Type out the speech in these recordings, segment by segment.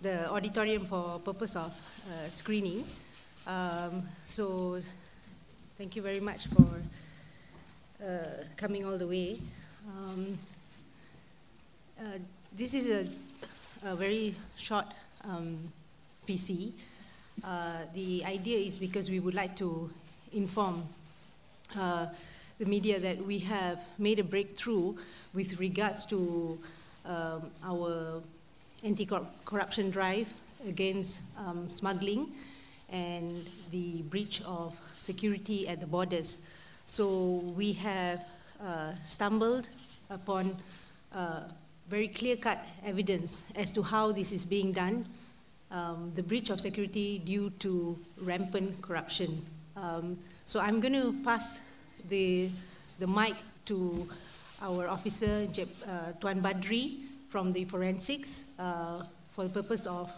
the auditorium for purpose of screening. So thank you very much for coming all the way. This is a very short PC. The idea is because we would like to inform the media that we have made a breakthrough with regards to our anti-corruption drive against smuggling and the breach of security at the borders. So we have stumbled upon very clear-cut evidence as to how this is being done, the breach of security due to rampant corruption. So I'm going to pass the mic to our officer, Tuan Badri, from the forensics for the purpose of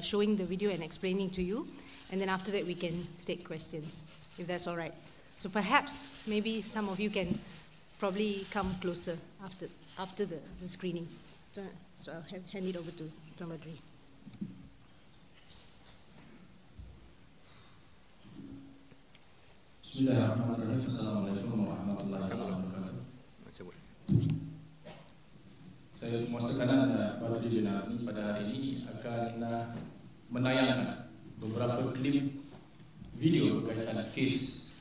showing the video and explaining to you. And then after that, we can take questions, if that's all right. So perhaps, maybe some of you can probably come closer after the screening. So I'll hand it over to Tuan Badri. Bismillahirrahmanirrahim. Assalamualaikum warahmatullahi wabarakatuh. Saya Muassakanan Badri bin Azmi pada hari ini akan menayangkan beberapa klip video berkaitan kes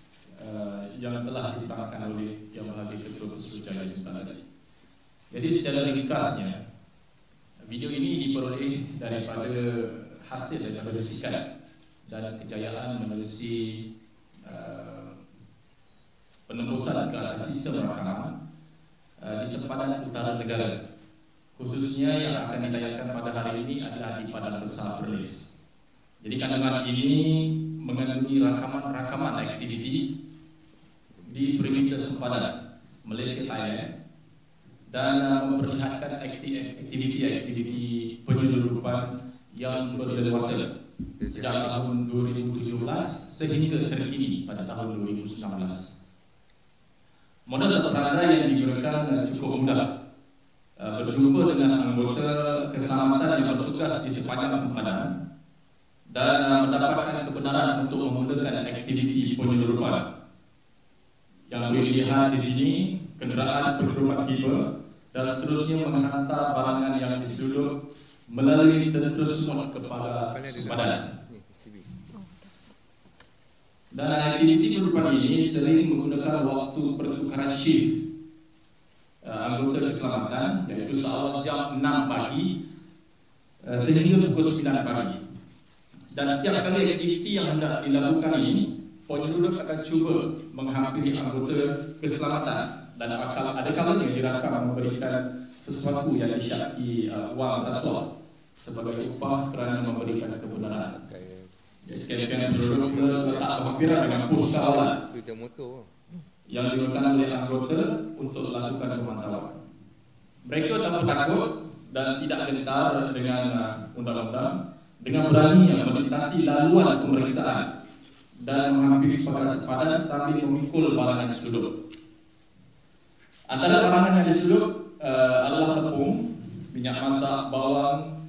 yang telah ditangani oleh Yang Berhadi Ketua Suruhanjaya Pencegahan. Jadi secara ringkasnya, video ini diperoleh daripada hasil daripada sikat dan kejayaan menerusi penembusan ke atas sistem rakaman di sempadan utara negara, khususnya yang akan ditayangkan pada hari ini adalah di Padang Besar Perlis. Jadi kandungan ini mengandungi rakaman aktiviti di perimeter sempadan Malaysia Thailand dan memperlihatkan aktiviti penyeludupan yang berleluasa sejak tahun 2017 sehingga terkini pada tahun 2019. Modus operandi yang digunakan cukup mudah. Berjumpa dengan anggota keselamatan yang bertugas di sepanjang sempadan dan mendapatkan kebenaran untuk memulakan aktiviti penyeludupan. Yang boleh dilihat di sini, kenderaan penyeludupan tiba dan seterusnya menghantar barangan yang diseludup melalui terus kepada sempadan. Dan aktiviti penyeludupan ini sering menggunakan waktu pertukaran shift anggota keselamatan, iaitu seawal jam 6 pagi sehingga pukul 9 pagi. Dan setiap kali aktiviti yang hendak dilakukan ini, penyeludup akan cuba menghampiri anggota keselamatan dan ada kalanya dirakam memberikan sesuatu yang disyaki wang rasuah sebagai upah kerana memberikan kebenaran. Kempen penduduk letak kemampiran dengan pos kawalan yang digunakan oleh anggota untuk lakukan pemantauan. Mereka tak takut dan tidak gentar dengan undang-undang, dengan beraninya melintasi laluan pemeriksaan dan menghampiri pagar sempadan sambil memikul barangan diseludup. Antara barangan yang diseludup adalah tepung, minyak masak, bawang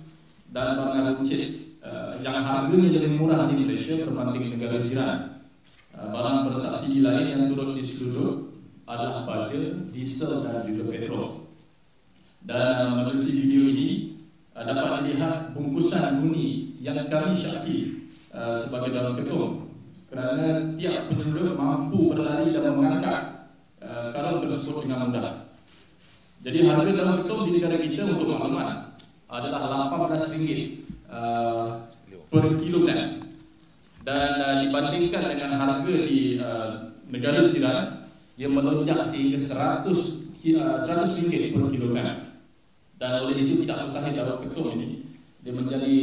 dan barangan runcit yang harganya lebih murah di Malaysia berbanding negara jiran. Barang bersubsidi lain yang turut diseludup adalah baja, diesel dan juga petrol. Dan menerusi video ini dapat dilihat bungkusan bunyi yang kami syaki sebagai daun ketum, kerana setiap penduduk mampu berlari dan mengangkat kalung tersebut dengan mudah. Jadi harga daun ketum di negara kita untuk maklumat adalah RM18 per kilogram, dan dibandingkan dengan harga di negara jiran yang melonjak sehingga RM100 per kilogram. Dan oleh itu tidak mustahil daun ketum ini dia menjadi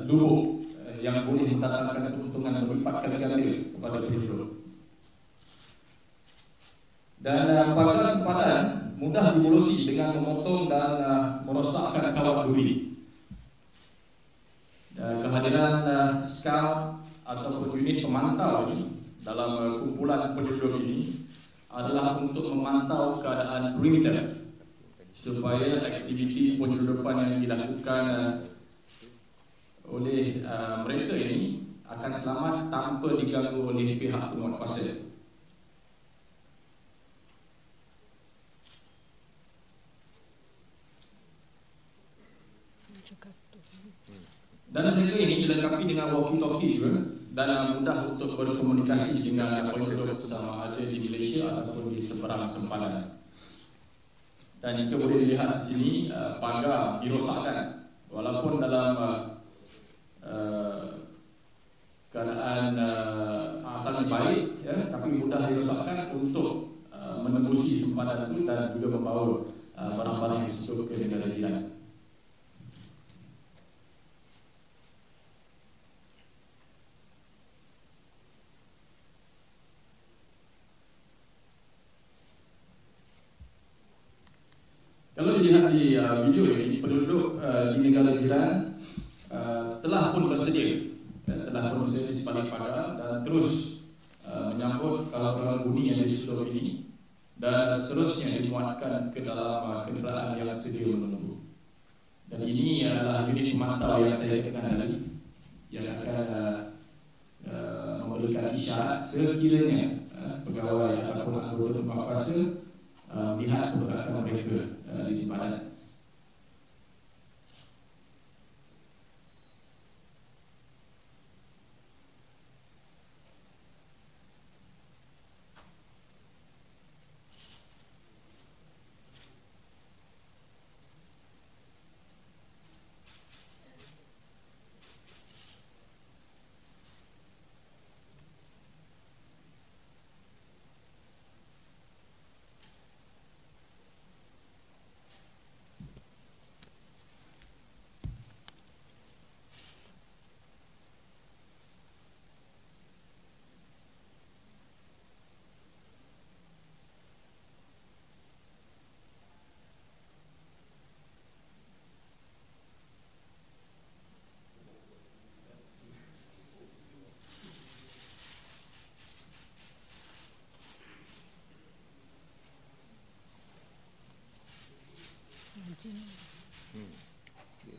lubuk yang boleh mendatangkan keuntungan berlipat kali ganda kepada penduduk. Dan pagar sempadan mudah dibolosi dengan memotong dan merosakkan kawat duri. Kehadiran scout atau unit pemantau ini dalam kumpulan penduduk ini adalah untuk memantau keadaan perimeter supaya aktiviti penyeludupan yang dilakukan oleh mereka ini akan selamat tanpa diganggu oleh pihak penguatkuasa. Dan mereka ini dilengkapi dengan walkie-talkie juga dan mudah untuk berkomunikasi dengan yang penduduk sama ada di Malaysia ataupun di seberang sempadan. Dan jika boleh dilihat di sini, pagar dirosakkan walaupun dalam keadaan sangat baik, ya, tapi mudah dirosakkan untuk menembusi sempadan itu dan juga membawa barang-barang yang masuk ke negara jiran. Kalau dilihat di video ini, penduduk di negara jiran telah pun bersedia di sebalik pagar dan terus menyambut kapal bunyi yang disusup ini dan seterusnya dimuatkan ke dalam kenderaan yang sedia menunggu. Dan ini adalah unit pemantau yang saya katakan tadi yang akan memberikan isyarat sekiranya pegawai ataupun anggota penguatkuasa melihat pergerakan mereka di sempadan.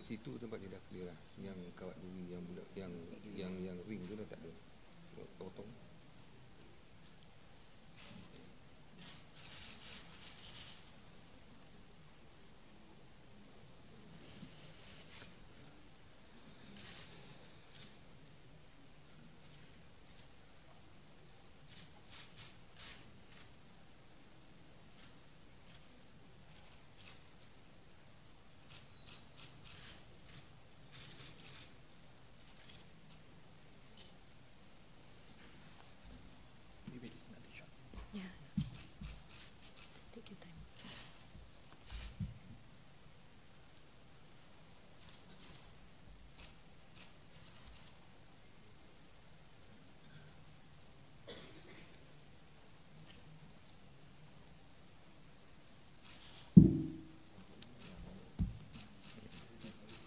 Situ tempat dia dah clear lah. Yang kawat duri yang bulat yang ring tu dah tak ada. Potong.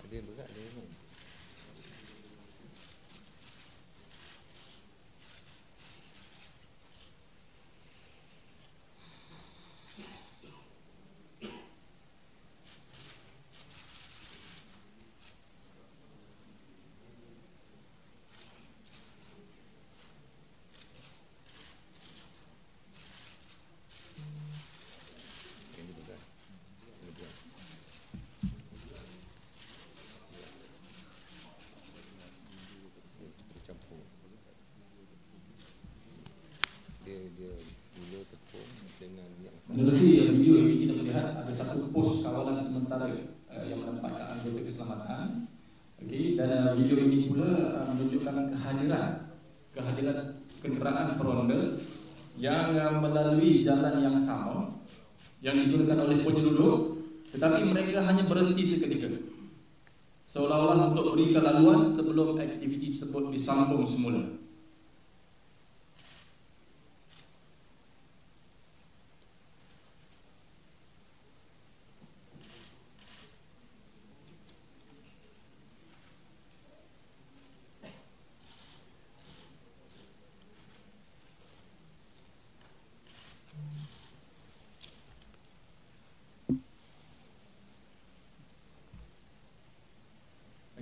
Dia berat dia ni. Menerusi video ini kita melihat ada satu pos kawalan sementara yang menempatkan anggota keselamatan. Okay, dan video ini pula menunjukkan kehadiran kenderaan peronda yang melalui jalan yang sama yang digunakan oleh penduduk, tetapi mereka hanya berhenti seketika, seolah-olah untuk beri kelaluan sebelum aktiviti tersebut disambung semula.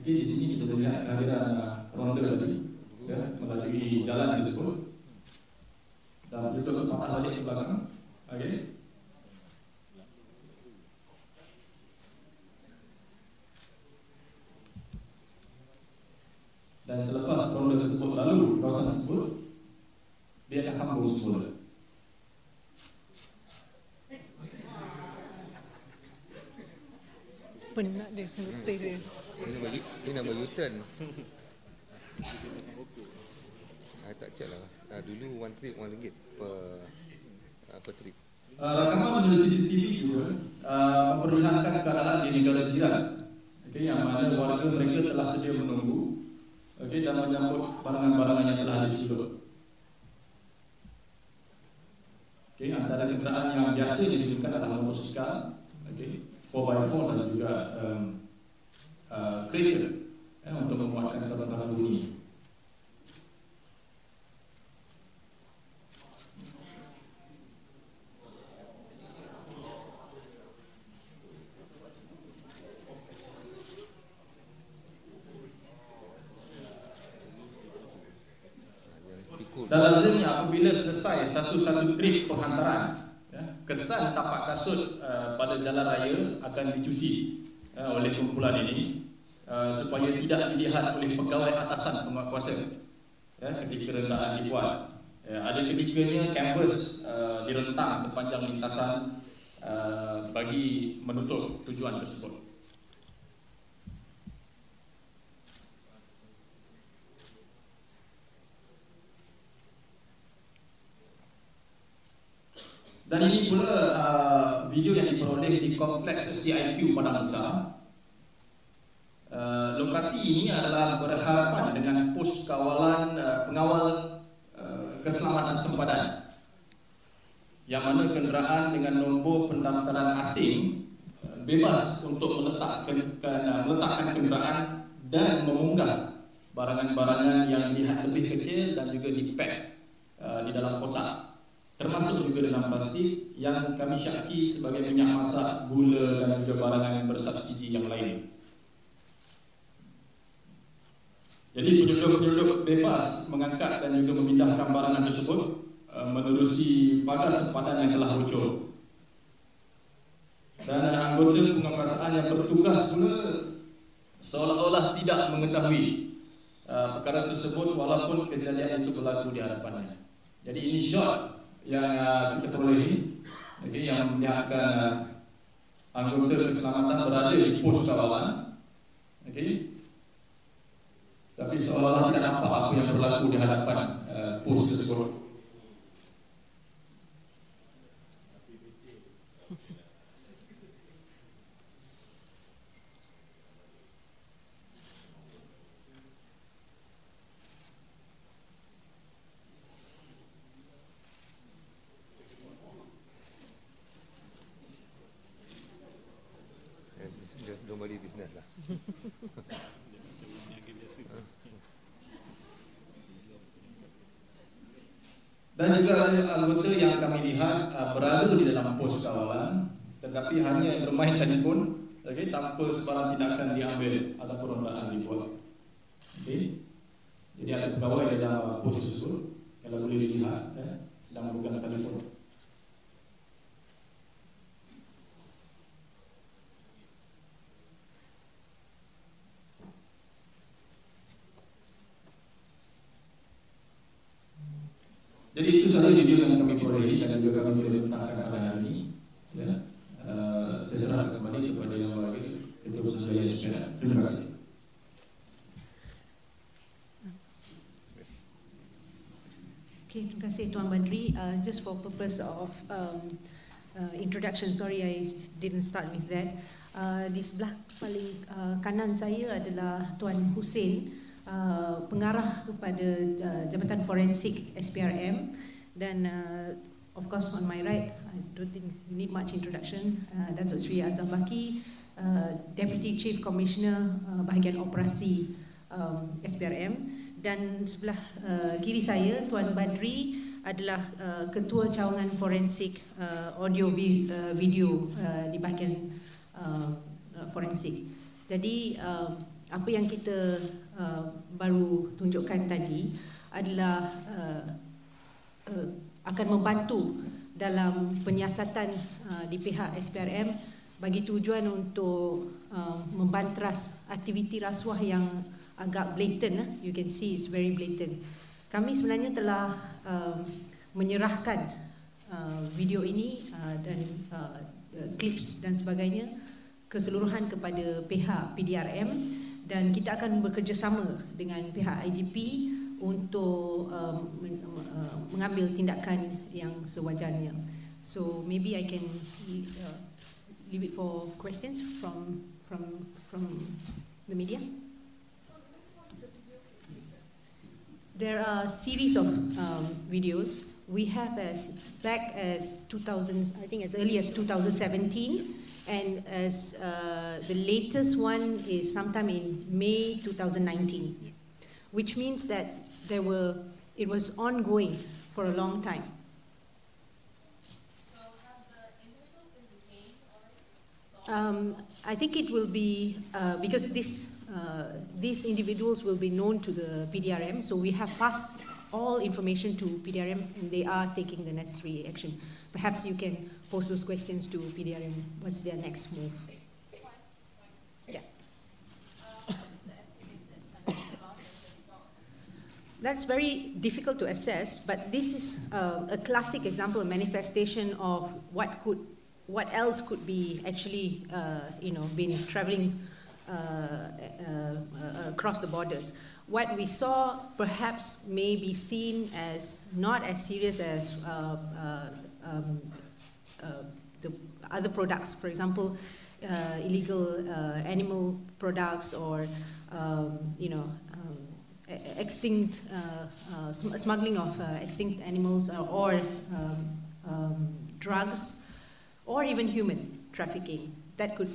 Okey, di sini kita lihat kehadiran ronda tadi, ya, melalui jalan tersebut. Dan duduk patah balik ke belakang. Okey. Dan selepas ronda tersebut lalu kawasan tersebut, dia akan sambung semula. Penat dia, letih dia. Ini nama U-turn. Tak cek lah. Dulu one trip RM1 per trip. Rakaman dari CCTV juga memperlihatkan keadaan di negara jiran, okay, yang mana warga mereka telah sedia menunggu, okay, dan menyambut barangan-barangan yang telah disulut. Okay, antara kenderaan yang biasa digunakan adalah motosikal, okay, 4x4 dan juga kereta, untuk memuatkan kapal-kapal bunyi. Dan lazimnya apabila selesai satu-satu trip penghantaran, ya, kesan tapak kasut pada jalan raya akan dicuci oleh kumpulan ini supaya tidak dilihat oleh pegawai atasan penguatkuasa, ya, ketika rendahan dibuat. Ada ketikanya canvas direntang sepanjang lintasan bagi menutup tujuan tersebut. Dan ini pula video yang diperoleh di kompleks CIQ Padang Besar. Lokasi ini adalah berhadapan dengan pos kawalan pengawal keselamatan sempadan, yang mana kenderaan dengan nombor pendaftaran asing bebas untuk meletakkan kenderaan dan mengunggah barangan-barangan yang dilihat lebih kecil dan juga dipack di dalam kotak, termasuk juga dalam plastik yang kami syaki sebagai minyak masak, gula dan juga barangan bersubsidi yang lain. Jadi penduduk-penduduk bebas mengangkat dan juga memindahkan barangan tersebut menerusi pagar sempadan yang telah bocor. Dan anggota penguasaan yang bertugas pula seolah-olah tidak mengetahui perkara tersebut walaupun kejadian itu berlaku di hadapannya. Jadi ini shot yang kita peroleh, okay, yang memperlihatkan anggota keselamatan berada di pos kawalan, okay, tapi seolah-olah tidak nampak apa yang berlaku di hadapan pos tersebut. Normally business lah. Dan juga ada anggota yang kami lihat berada di dalam pos kawalan, tetapi hanya bermain telefon, okay, tanpa sebarang tindakan diambil ataupun rondaan dibuat. Okay. Jadi ada pegawai di dalam pos tersebut, kalau boleh dilihat, sedang memegang telefon. Jadi itu sahaja video yang kami peroleh dan juga kami boleh letakkan pada hari ini. Ya. Saya serahkan kembali kepada yang wakil Ketua Putrajaya SPRM. Terima kasih. Okay, terima kasih Tuan Badri. Just for purpose of introduction, sorry I didn't start with that. Di sebelah paling kanan saya adalah Tuan Hussein, pengarah kepada Jabatan Forensik SPRM, dan of course on my right, I don't think we need much introduction, Datuk Seri Azam Baki, Deputy Chief Commissioner Bahagian Operasi SPRM, dan sebelah kiri saya Tuan Badri adalah Ketua Cawangan Forensik Audio Video di bahagian forensik. Jadi apa yang kita baru tunjukkan tadi adalah akan membantu dalam penyiasatan di pihak SPRM bagi tujuan untuk membantras aktiviti rasuah yang agak blatant. You can see it's very blatant. Kami sebenarnya telah menyerahkan video ini dan clips dan sebagainya keseluruhan kepada pihak PDRM, dan kita akan bekerjasama dengan pihak IGP untuk mengambil tindakan yang sewajarnya. So maybe I can leave it for questions from the media. There are a series of videos. We have as back as 2000, I think as early as 2017, and as the latest one is sometime in May 2019, which means that it was ongoing for a long time. So have the individuals been detained already? I think it will be, because these individuals will be known to the PDRM, so we have passed all information to PDRM and they are taking the necessary action. Perhaps you can pose those questions to PDRM. What's their next move? Yeah. That's very difficult to assess, but this is a classic example, a manifestation of what else could be actually, been traveling across the borders. What we saw perhaps may be seen as not as serious as the other products, for example, illegal animal products or extinct smuggling of extinct animals or drugs, or even human trafficking. That could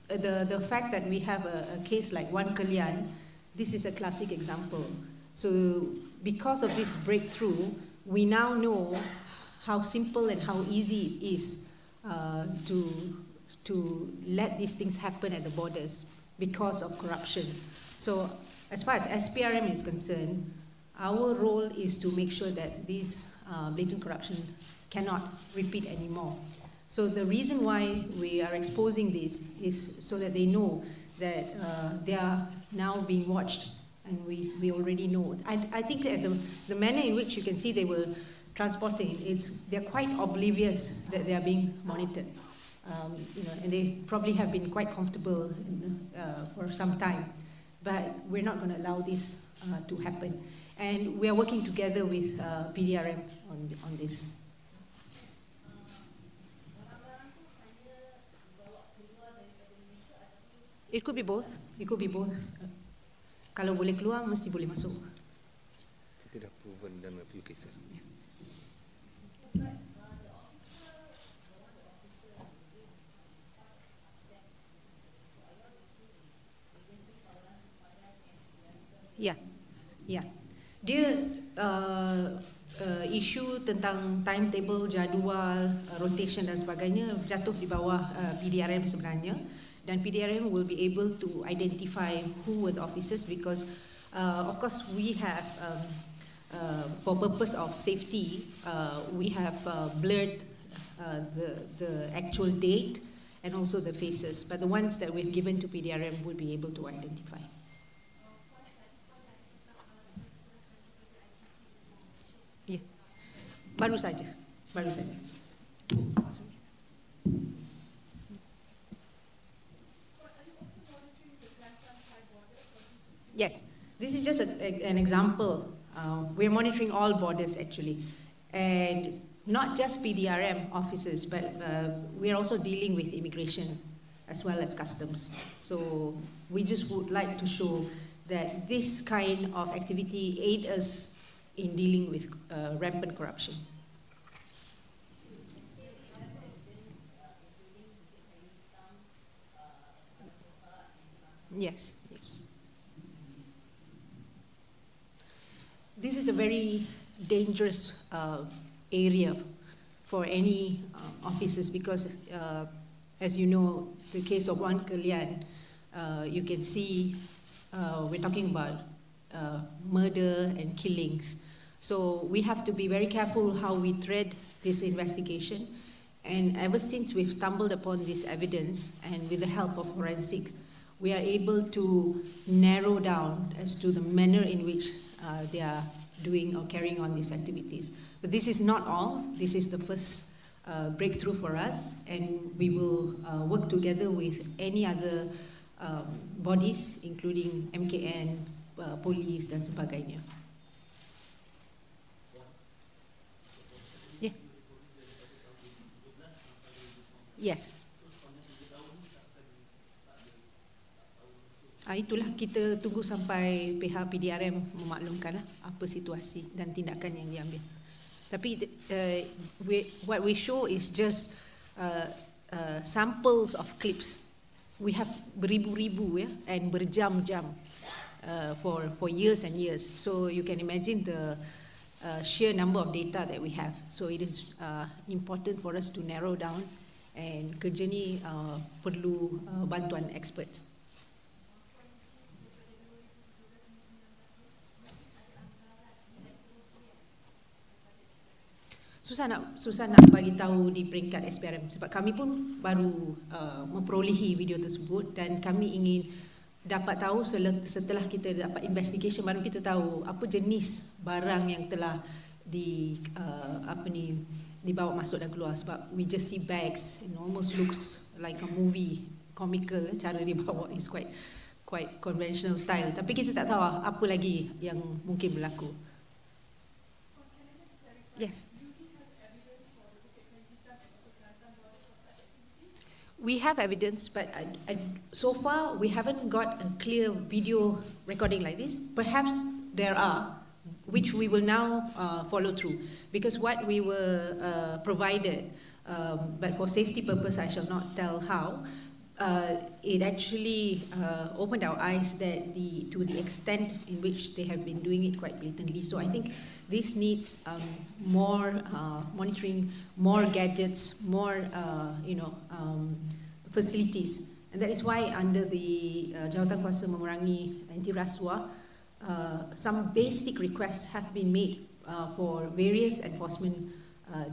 the fact that we have a case like Wan Kelian, this is a classic example. So because of this breakthrough, we now know how simple and how easy it is to let these things happen at the borders because of corruption. So as far as SPRM is concerned, our role is to make sure that this blatant corruption cannot repeat anymore. So the reason why we are exposing this is so that they know that they are now being watched, and we already know. I think that the manner in which you can see they were transporting, they're quite oblivious that they are being monitored. And they probably have been quite comfortable for some time. But we're not going to allow this to happen. And we are working together with PDRM on this. It could be both. It could be both. Kalau boleh keluar, mesti boleh masuk. Kita dah proven dalam a few cases. Ya, ya. Dia isu tentang timetable, jadual, rotation dan sebagainya jatuh di bawah PDRM sebenarnya. Dan PDRM will be able to identify who were the officers because, of course, we have, for purpose of safety, we have blurred the actual date and also the faces. But the ones that we've given to PDRM will be able to identify. Ya, baru saja. Yes, this is just an example. We're monitoring all borders actually, and not just PDRM officers, but we're also dealing with immigration as well as customs. So we just would like to show that this kind of activity aid us in dealing with rampant corruption. Yes. This is a very dangerous area for any officers because, as you know, the case of Wan Kelian, you can see we're talking about murder and killings. So we have to be very careful how we thread this investigation. And ever since we've stumbled upon this evidence, and with the help of forensic, we are able to narrow down as to the manner in which they are doing or carrying on these activities. But this is not all. This is the first breakthrough for us, and we will work together with any other bodies, including MKN, police, dan sebagainya. Yeah. Yes. Itulah kita tunggu sampai pihak PDRM memaklumkan apa situasi dan tindakan yang diambil. Tapi what we show is just samples of clips. We have beribu-ribu and berjam-jam for years and years. So you can imagine the sheer number of data that we have. So it is important for us to narrow down, and kerja ni perlu bantuan experts. Susah nak bagi tahu di peringkat SPRM sebab kami pun baru memperolehi video tersebut, dan kami ingin dapat tahu setelah kita dapat investigation baru kita tahu apa jenis barang yang telah dibawa masuk dan keluar. Sebab we just see bags, it almost looks like a movie, comical cara dibawa, is quite conventional style. Tapi kita tak tahu apa lagi yang mungkin berlaku. Yes. We have evidence, but so far we haven't got a clear video recording like this. Perhaps there are, which we will now follow through, because what we were provided, but for safety purpose I shall not tell how, it actually opened our eyes that to the extent in which they have been doing it quite blatantly. So I think this needs more monitoring, more gadgets, more facilities, and that is why under the Jawatan Kuasa Memerangi Anti Rasuah, some basic requests have been made for various enforcement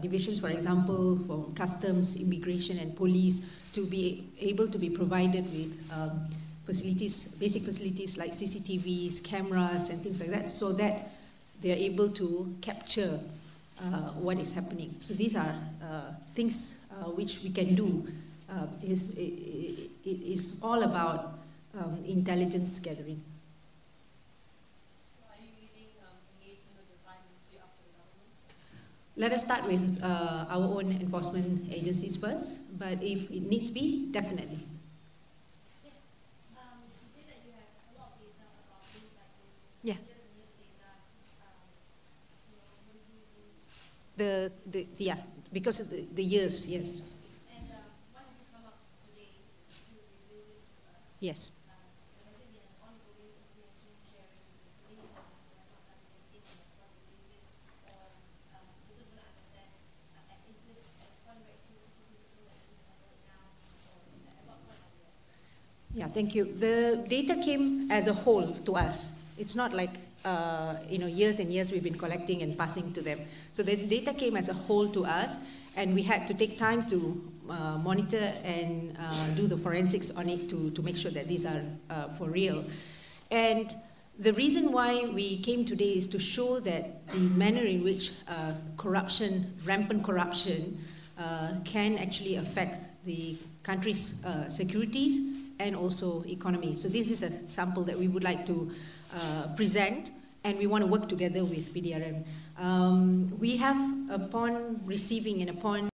divisions, for example, for customs, immigration, and police, to be able to be provided with facilities, basic facilities like CCTVs, cameras, and things like that, so that they are able to capture what is happening. So these are things which we can do. It is all about intelligence gathering. Are you giving engagement of the prime ministry up to the government? Let us start with our own enforcement agencies first, but if it needs be, definitely. Yes. You say that you have a lot of data about things like this. Yeah. Because of the years, yes. And what have you come up today to reveal this to us? Yes. Has it been an ongoing information sharing with the police, and they have not done anything about what they do this, or we just want to understand, is this at one where it's so super that you have right now, or at what point are we at? Yeah, thank you. The data came as a whole to us. It's not like years and years we've been collecting and passing to them. So the data came as a whole to us, and we had to take time to monitor and do the forensics on it to make sure that these are for real. And the reason why we came today is to show that the manner in which rampant corruption can actually affect the country's securities and also economy. So this is a sample that we would like to present, and we want to work together with PDRM. We have, upon receiving and upon